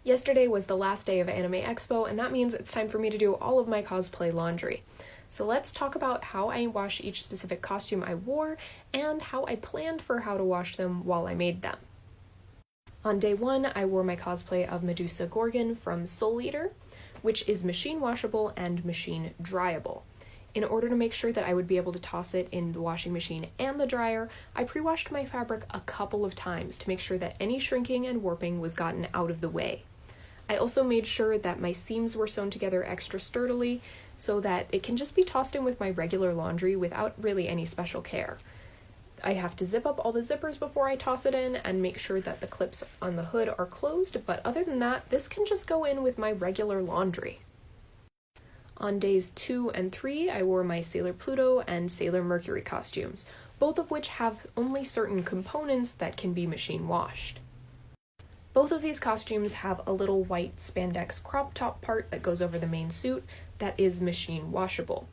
Yesterday was the last day of Anime Expo, and that means it's time for me to do all of my cosplay laundry. So let's talk about how I wash each specific costume I wore, and how I planned for how to wash them while I made them. On day 1, I wore my cosplay of Medusa Gorgon from Soul Eater, which is machine washable and machine dryable. In order to make sure that I would be able to toss it in the washing machine and the dryer, I pre-washed my fabric a couple of times to make sure that any shrinking and warping was gotten out of the way. I also made sure that my seams were sewn together extra sturdily so that it can just be tossed in with my regular laundry without really any special care. I have to zip up all the zippers before I toss it in and make sure that the clips on the hood are closed, but other than that, this can just go in with my regular laundry. On days 2 and 3, I wore my Sailor Pluto and Sailor Mercury costumes, both of which have only certain components that can be machine washed. Both of these costumes have a little white spandex crop top part that goes over the main suit that is machine washable.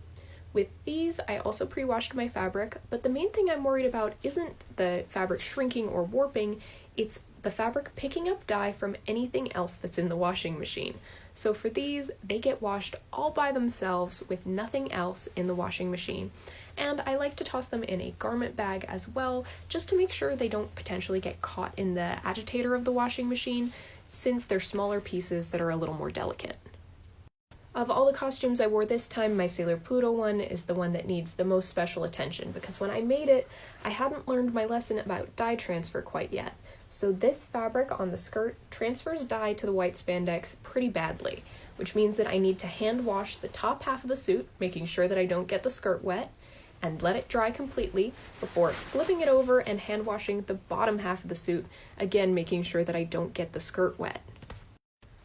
With these, I also pre-washed my fabric, but the main thing I'm worried about isn't the fabric shrinking or warping, it's the fabric picking up dye from anything else that's in the washing machine. So for these, they get washed all by themselves with nothing else in the washing machine. And I like to toss them in a garment bag as well, just to make sure they don't potentially get caught in the agitator of the washing machine, since they're smaller pieces that are a little more delicate. Of all the costumes I wore this time, my Sailor Pluto one is the one that needs the most special attention, because when I made it, I hadn't learned my lesson about dye transfer quite yet. So this fabric on the skirt transfers dye to the white spandex pretty badly, which means that I need to hand wash the top half of the suit, making sure that I don't get the skirt wet, and let it dry completely before flipping it over and hand washing the bottom half of the suit, again making sure that I don't get the skirt wet.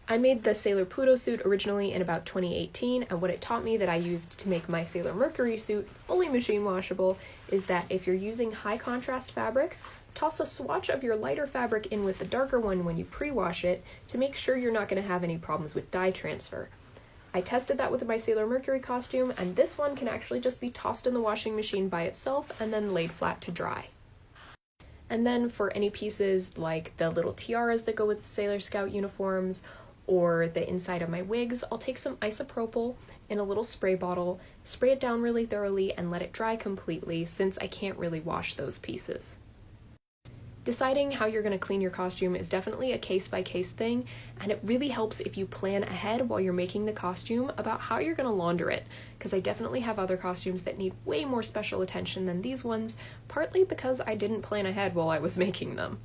I made the Sailor Pluto suit originally in about 2018, and what it taught me that I used to make my Sailor Mercury suit fully machine washable is that if you're using high contrast fabrics, toss a swatch of your lighter fabric in with the darker one when you pre-wash it to make sure you're not going to have any problems with dye transfer. I tested that with my Sailor Mercury costume, and this one can actually just be tossed in the washing machine by itself and then laid flat to dry. And then for any pieces like the little tiaras that go with the Sailor Scout uniforms, or the inside of my wigs, I'll take some isopropyl in a little spray bottle, spray it down really thoroughly, and let it dry completely since I can't really wash those pieces. Deciding how you're going to clean your costume is definitely a case-by-case thing, and it really helps if you plan ahead while you're making the costume about how you're going to launder it, because I definitely have other costumes that need way more special attention than these ones, partly because I didn't plan ahead while I was making them.